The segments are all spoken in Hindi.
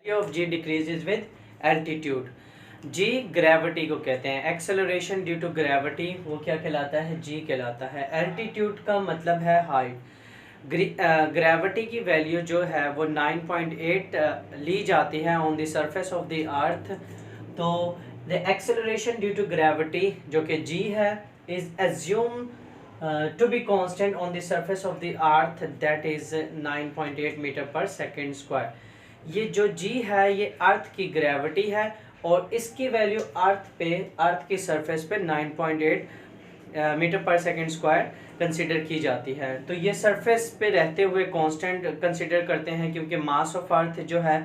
Of G decreases with altitude. G gravity को कहते हैं, एक्सेलरेशन ड्यू टू ग्रेविटी वो क्या कहलाता है, जी कहलाता है। एल्टीट्यूड का मतलब है हाइट। ग्रेविटी की वैल्यू जो है वो 9.8 ली जाती है on the surface of the earth. तो the acceleration due to gravity जो कि जी है is assume to be constant on the surface of the earth, that is 9.8 metre per second square. ये जो जी है ये अर्थ की ग्रेविटी है और इसकी वैल्यू अर्थ की सरफेस पे 9.8 metre per second square consider की जाती है। तो ये सरफेस पे रहते हुए कांस्टेंट कंसिडर करते हैं क्योंकि मास ऑफ अर्थ जो है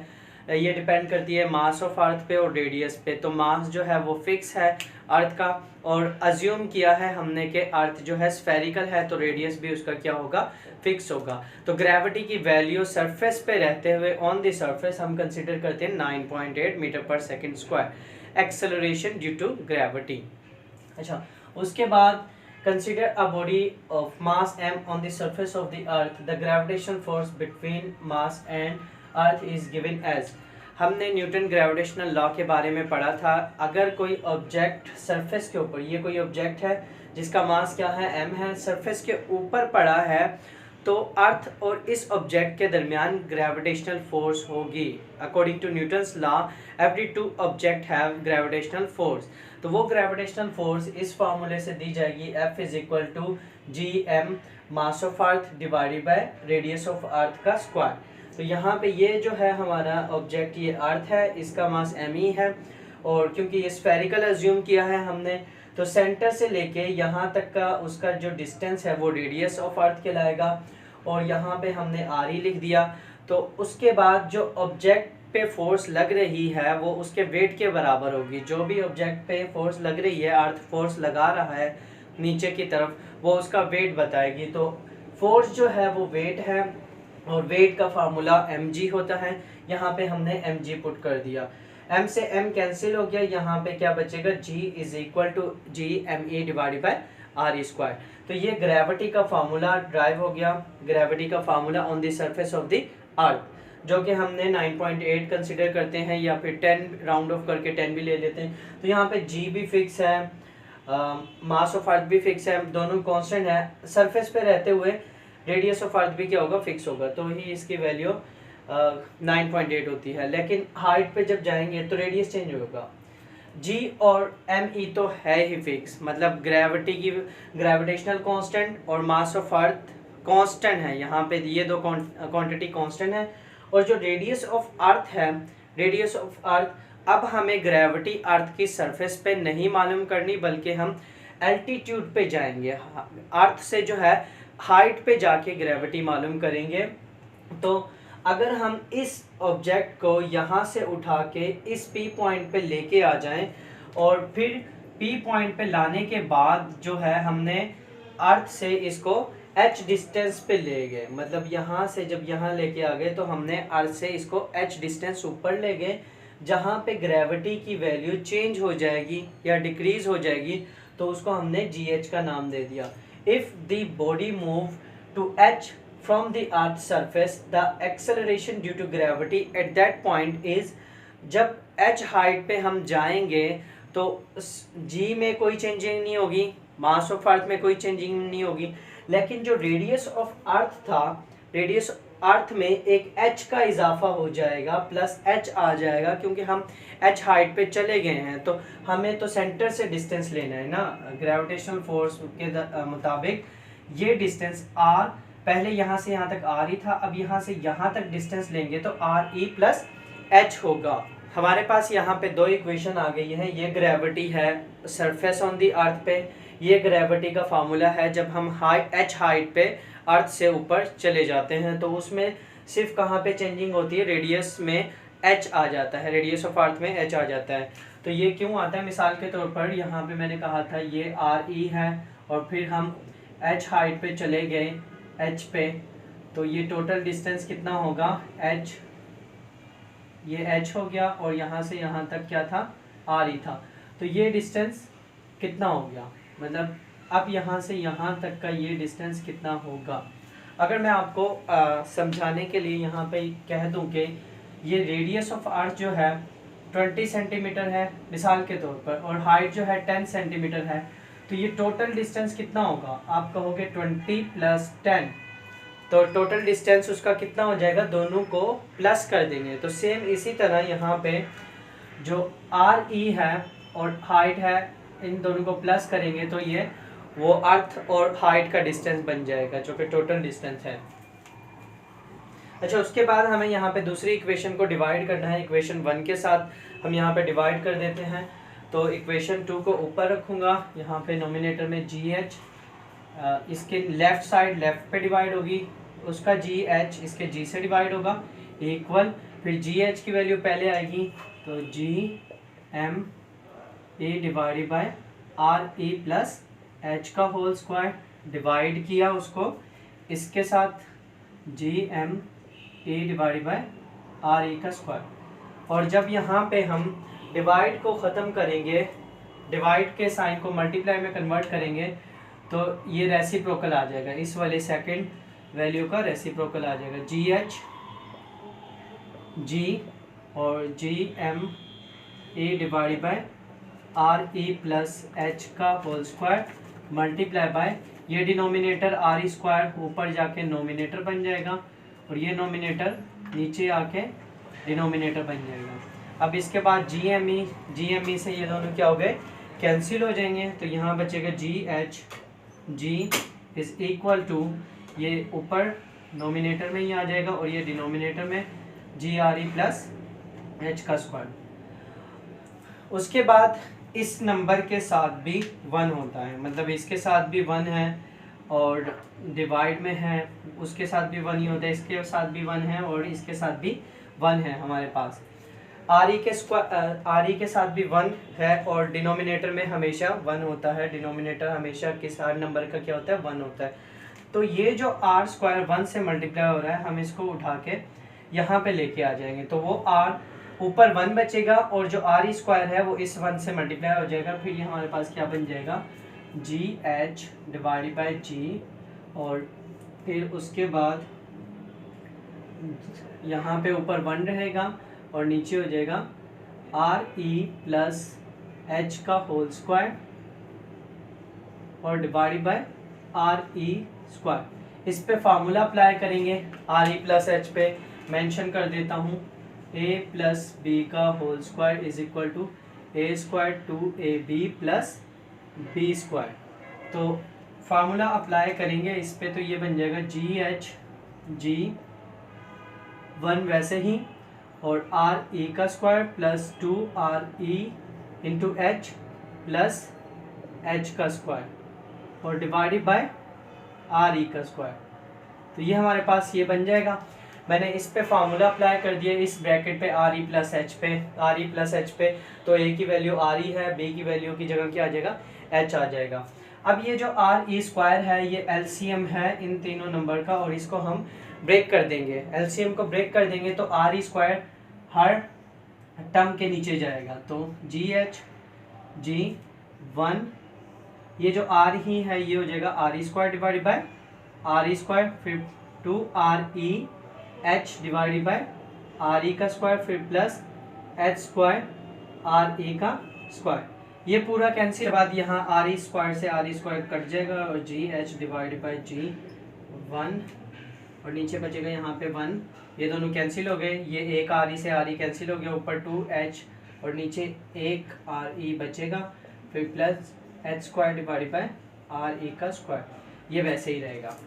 ये डिपेंड करती है मास ऑफ अर्थ पे और रेडियस पे। तो मास जो है वो फिक्स है अर्थ का और अज्यूम किया है हमने कि अर्थ जो है स्फेरिकल है तो रेडियस भी उसका क्या होगा, फिक्स होगा। तो ग्रेविटी की वैल्यू सरफेस पे रहते हुए ऑन द सरफेस हम कंसिडर करते हैं 9.8 metre per second square acceleration due to gravity. अच्छा, उसके बाद consider a body of mass m on the surface of the earth. The gravitational force between mass and earth is given as। हमने न्यूटन ग्रेविटेशनल लॉ के बारे में पढ़ा था। अगर कोई ऑब्जेक्ट सरफेस के ऊपर, ये कोई ऑब्जेक्ट है जिसका मास क्या है, m है, सरफेस के ऊपर पड़ा है तो अर्थ और इस ऑब्जेक्ट के दरमियान ग्रेविटेशनल फोर्स होगी। According to Newton's law every two object have gravitational force. तो वो ग्रेविटेशनल फोर्स इस फार्मूले से दी जाएगी, F is equal to G M mass of earth divided by radius of earth का स्क्वायर। तो यहाँ पे ये जो है हमारा ऑब्जेक्ट ये अर्थ है, इसका मास एम ही है और क्योंकि ये स्फेरिकल अज्यूम किया है हमने तो सेंटर से लेके यहाँ तक का उसका जो डिस्टेंस है वो रेडियस ऑफ अर्थ कहलाएगा और यहाँ पे हमने आर ही लिख दिया। तो उसके बाद जो ऑब्जेक्ट पे फोर्स लग रही है वो उसके वेट के बराबर होगी। जो भी ऑब्जेक्ट पे फोर्स लग रही है, अर्थ फोर्स लगा रहा है नीचे की तरफ, वो उसका वेट बताएगी। तो फोर्स जो है वो वेट है और वेट का फार्मूला mg होता है। यहाँ पे हमने mg पुट कर दिया, m से m कैंसिल हो गया, यहाँ पे क्या बचेगा, g is equal to G M A divided by R square. तो ये ग्रेविटी का फार्मूला ड्राइव हो गया, ग्रेविटी का formula on the surface of the अर्थ जो कि हमने 9.8 कंसिडर करते हैं या फिर 10 राउंड ऑफ करके 10 भी ले लेते हैं। तो यहाँ पे g भी फिक्स है, मास ऑफ अर्थ भी फिक्स है, दोनों कांस्टेंट है। सरफेस पे रहते हुए रेडियस ऑफ अर्थ भी क्या होगा, फिक्स होगा। तो ही इसकी वैल्यू 9.8 होती है। लेकिन हाइट पे जब जाएंगे तो रेडियस चेंज होगा। जी और एम ई तो है ही फिक्स, मतलब ग्रेविटी की ग्रेविटेशनल कांस्टेंट और मास ऑफ अर्थ कांस्टेंट है। यहाँ पे ये दो क्वांटिटी कांस्टेंट है और जो रेडियस ऑफ अर्थ है, रेडियस ऑफ अर्थ, अब हमें ग्रेविटी अर्थ की सरफेस पे नहीं मालूम करनी बल्कि हम एल्टीट्यूड पे जाएंगे, अर्थ से जो है हाइट पे जाके ग्रेविटी मालूम करेंगे। तो अगर हम इस ऑब्जेक्ट को यहाँ से उठा के इस पी पॉइंट पे लेके आ जाएं और फिर पी पॉइंट पे लाने के बाद जो है हमने अर्थ से इसको h डिस्टेंस पे ले गए, मतलब यहाँ से जब यहाँ लेके आ गए तो हमने अर्थ से इसको h डिस्टेंस ऊपर ले गए जहाँ पे ग्रेविटी की वैल्यू चेंज हो जाएगी या डिक्रीज हो जाएगी तो उसको हमने gh का नाम दे दिया। If the body move to h from the earth surface the acceleration due to gravity at that point is, जब h हाइट पे हम जाएंगे तो g में कोई चेंजिंग नहीं होगी, मास ऑफ अर्थ में कोई चेंजिंग नहीं होगी, लेकिन जो रेडियस ऑफ अर्थ था, रेडियस अर्थ में एक h का इजाफा हो जाएगा, प्लस h आ जाएगा क्योंकि हम h हाइट पे चले गए हैं। तो हमें तो सेंटर से डिस्टेंस लेना है ना, ग्रेविटेशनल फोर्स के मुताबिक ये डिस्टेंस r, पहले यहाँ से यहाँ तक r ही था, अब यहाँ से यहाँ तक डिस्टेंस लेंगे तो आर ई प्लस एच होगा। हमारे पास यहाँ पे दो इक्वेशन आ गई है, ये ग्रेविटी है सरफेस ऑन दी अर्थ पे, ये ग्रेविटी का फार्मूला है जब हम h हाइट पे अर्थ से ऊपर चले जाते हैं तो उसमें सिर्फ कहाँ पे चेंजिंग होती है, रेडियस में h आ जाता है, रेडियस ऑफ अर्थ में h आ जाता है। तो ये क्यों आता है, मिसाल के तौर पर यहाँ पे मैंने कहा था ये आर ई है और फिर हम h हाइट पे चले गए h पे, तो ये टोटल डिस्टेंस कितना होगा, h, ये h हो गया और यहाँ से यहाँ तक क्या था, r ही था। तो ये डिस्टेंस कितना हो गया, मतलब अब यहाँ से यहाँ तक का ये डिस्टेंस कितना होगा। अगर मैं आपको समझाने के लिए यहाँ पे कह दूँ कि ये रेडियस ऑफ अर्थ जो है 20 सेंटीमीटर है मिसाल के तौर पर, और हाइट जो है 10 सेंटीमीटर है, तो ये टोटल डिस्टेंस कितना होगा? आप कहोगे 20 + 10, तो टोटल डिस्टेंस उसका कितना हो जाएगा? दोनों को प्लस कर देंगे। तो सेम इसी तरह यहाँ पे जो आर ई है और हाइट है, इन दोनों को प्लस करेंगे तो ये वो अर्थ और हाइट का डिस्टेंस बन जाएगा जो कि टोटल डिस्टेंस है। अच्छा, उसके बाद हमें यहाँ पे दूसरी इक्वेशन को डिवाइड करना है। इक्वेशन 1 के साथ हम यहाँ पे डिवाइड कर देते हैं। तो इक्वेशन 2 को ऊपर रखूँगा, यहाँ पे नोमिनेटर में जी एच, इसके लेफ़्ट साइड लेफ़्ट पे डिवाइड होगी, उसका जी एच इसके जी से डिवाइड होगा, इक्वल, फिर जी एच की वैल्यू पहले आएगी तो G M A divided by R E plus H का होल स्क्वायर, डिवाइड किया उसको इसके साथ G M A divided by R E का स्क्वायर। और जब यहाँ पे हम डिवाइड को ख़त्म करेंगे, डिवाइड के साइन को मल्टीप्लाई में कन्वर्ट करेंगे, तो ये रेसिप्रोकल आ जाएगा, इस वाले सेकंड वैल्यू का रेसिप्रोकल आ जाएगा। जी एच जी और G M A divided by R E plus H का होल स्क्वायर मल्टीप्लाई बाय, ये डिनोमिनेटर आर ई स्क्वायर ऊपर जाके नोमिनेटर बन जाएगा और ये नोमिनेटर नीचे आके डिनोमिनेटर बन जाएगा। अब इसके बाद जी एम ई से ये दोनों क्या हो गए? कैंसिल हो जाएंगे। तो यहाँ बचेगा G H G is equal to, ये ऊपर नोमिनेटर में ही आ जाएगा और ये डिनोमिनेटर में जी आर ई प्लस एच का स्क्वायर। उसके बाद इस नंबर के साथ भी 1 होता है, मतलब इसके साथ भी 1 है और डिवाइड में है उसके साथ भी 1 ही होता है, इसके साथ भी 1 है और इसके साथ भी 1 है हमारे पास। आर ई के साथ भी 1 है और डिनोमिनेटर में हमेशा 1 होता है, डिनोमिनेटर हमेशा किस हर नंबर का क्या होता है? 1 होता है। तो ये जो आर स्क्वायर 1 से मल्टीप्लाई हो रहा है, हम इसको उठा के यहाँ पे लेके आ जाएंगे, तो वो आर ऊपर 1 बचेगा और जो आर ई स्क्वायर है वो इस 1 से मल्टीप्लाई हो जाएगा। फिर ये हमारे पास क्या बन जाएगा? जी एच डिवाइडेड बाय जी, और फिर उसके बाद यहाँ पे ऊपर 1 रहेगा और नीचे हो जाएगा आर ई प्लस एच का होल स्क्वायर और divided by R E square. इस पे फार्मूला अप्लाई करेंगे, आर ई प्लस एच पे मेंशन कर देता हूँ, a प्लस बी का whole square is equal to A square 2ab plus B square. तो फार्मूला अप्लाई करेंगे इस पे, तो ये बन जाएगा जी एच जी 1 वैसे ही और आर ई का square plus 2re into H plus H का स्क्वायर और डिवाइडेड बाय आर ई का स्क्वायर। तो ये हमारे पास ये बन जाएगा। मैंने इस पे फार्मूला अप्लाई कर दिया इस ब्रैकेट पे आर ई प्लस एच पे, तो ए की वैल्यू आर ई है, बी की वैल्यू की जगह क्या आ जाएगा? एच आ जाएगा। अब ये जो आर ई स्क्वायर है ये एलसीएम है इन तीनों नंबर का और इसको हम ब्रेक कर देंगे, एलसीएम को ब्रेक कर देंगे तो are E square her term के नीचे जाएगा। तो जी एच जी 1, ये जो आर ही है ये हो जाएगा R E square divided by R E square, फिर 2re H divided by R E का स्क्वायर, फिर plus H square are E का स्क्वायर। ये पूरा कैंसिल के बाद यहाँ आर ई स्क्वायर से आर ई स्क्वायर कट जाएगा और जी एच डिवाइडेड बाई जी 1 और नीचे बचेगा यहाँ पे 1, ये दोनों कैंसिल हो गए, ये एक आर ई से आर ई कैंसिल हो गया, ऊपर 2h और नीचे एक आर ई बचेगा, फिर plus H square divided by R E का स्क्वायर, ये वैसे ही रहेगा।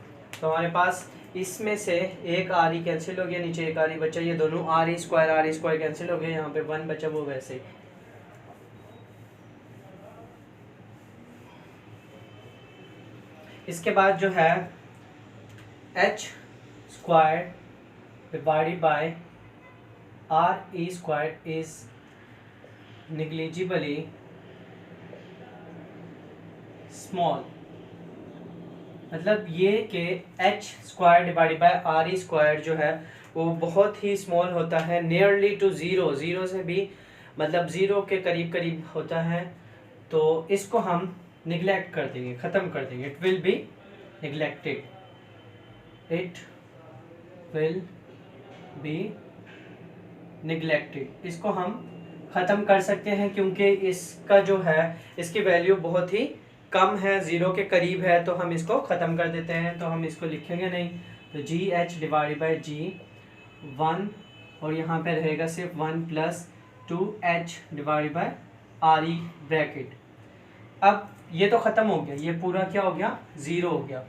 तो हमारे पास इसमें से एक आर ई कैंसिल हो गया, नीचे एक आर ई बचा, ये दोनों आर ई स्क्वायर कैंसिल हो गए, यहाँ पे 1 बचा वो वैसे ही। इसके बाद जो है H square divided by R E square is negligibly small, मतलब ये कि H square divided by R E square जो है वो बहुत ही स्मॉल होता है, नियरली टू ज़ीरो, ज़ीरो से भी मतलब ज़ीरो के करीब करीब होता है। तो इसको हम निगलेक्ट कर देंगे, ख़त्म कर देंगे, it will be neglected, it will be neglected, इसको हम ख़त्म कर सकते हैं क्योंकि इसका जो है इसकी वैल्यू बहुत ही कम है, ज़ीरो के करीब है, तो हम इसको ख़त्म कर देते हैं। तो हम इसको लिखेंगे नहीं, तो G H divide by G 1 और यहाँ पे रहेगा सिर्फ 1 plus 2h divide by R E bracket. अब ये तो ख़त्म हो गया, ये पूरा क्या हो गया, ज़ीरो हो गया।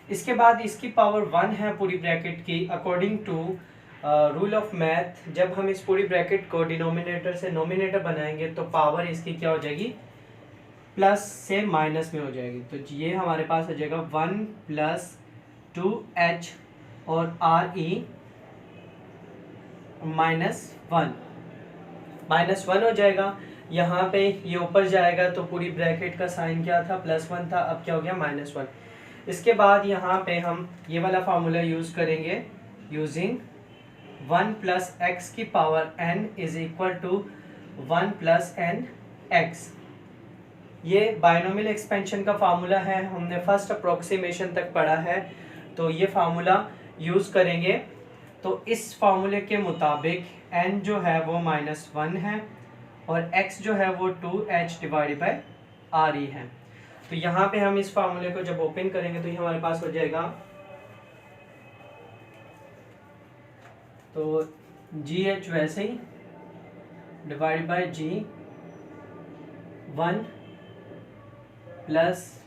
इसके बाद इसकी पावर 1 है पूरी ब्रैकेट की। According to rule of math, जब हम इस पूरी ब्रैकेट को डिनोमिनेटर से नोमिनेटर बनाएंगे तो पावर इसकी क्या हो जाएगी, प्लस से माइनस में हो जाएगी। तो ये हमारे पास हो जाएगा 1 प्लस 2h और आर ई -1 हो जाएगा। यहाँ पे ये ऊपर जाएगा तो पूरी ब्रैकेट का साइन क्या था, +1 था, अब क्या हो गया -1। इसके बाद यहाँ पे हम ये वाला फार्मूला यूज़ करेंगे, यूजिंग 1 प्लस एक्स की power n is equal to 1 plus N X. ये बायनोमियल एक्सपेंशन का फार्मूला है, हमने फर्स्ट अप्रोक्सीमेशन तक पढ़ा है, तो ये फार्मूला यूज़ करेंगे। तो इस फार्मूले के मुताबिक n जो है वो -1 है और x जो है वो 2h डिवाइड बाई आर ई है। तो यहाँ पे हम इस फार्मूले को जब ओपन करेंगे तो ये हमारे पास हो जाएगा, तो जी एच वैसे ही divide by G 1 plus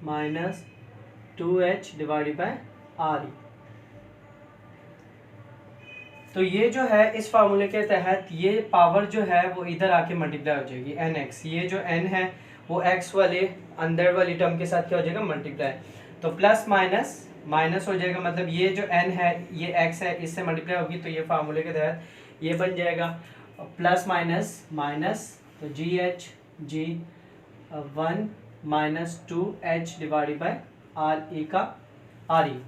minus 2h divide by R E. तो ये जो है इस फार्मूले के तहत ये पावर जो है वो इधर आके मल्टीप्लाई हो जाएगी nx। ये जो n है वो x वाले अंदर वाली टर्म के साथ क्या हो जाएगा, मल्टीप्लाई। तो प्लस माइनस माइनस हो जाएगा, मतलब ये जो n है ये x है, इससे मल्टीप्लाई होगी तो ये फार्मूले के तहत ये बन जाएगा प्लस माइनस माइनस, तो G H ji 1 minus 2h divide by R E का आर ई।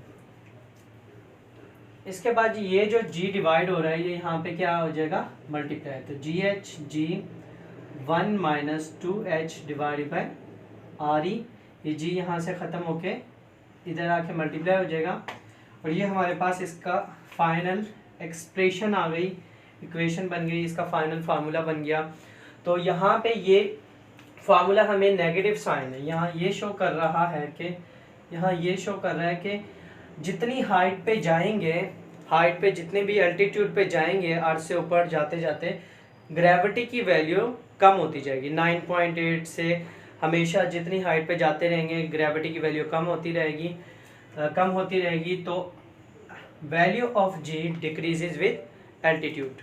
इसके बाद ये जो g डिवाइड हो रहा है ये यहाँ पे क्या हो जाएगा, मल्टीप्लाई। तो G H ji 1 minus 2h divide by R ई, ये g यहाँ से ख़त्म होके इधर आके मल्टीप्लाई हो जाएगा और ये हमारे पास इसका फाइनल एक्सप्रेशन आ गई, इक्वेशन बन गई, इसका फाइनल फार्मूला बन गया। तो यहाँ पे ये फार्मूला हमें नेगेटिव साइन है, यहाँ ये शो कर रहा है कि यहाँ ये शो कर रहा है कि जितनी हाइट पे जाएंगे, हाइट पे जितने भी एल्टीट्यूड पे जाएंगे अर्थ से ऊपर जाते जाते ग्रेविटी की वैल्यू कम होती जाएगी। 9.8 से हमेशा जितनी हाइट पे जाते रहेंगे ग्रेविटी की वैल्यू कम होती रहेगी, तो value of G decreases with altitude.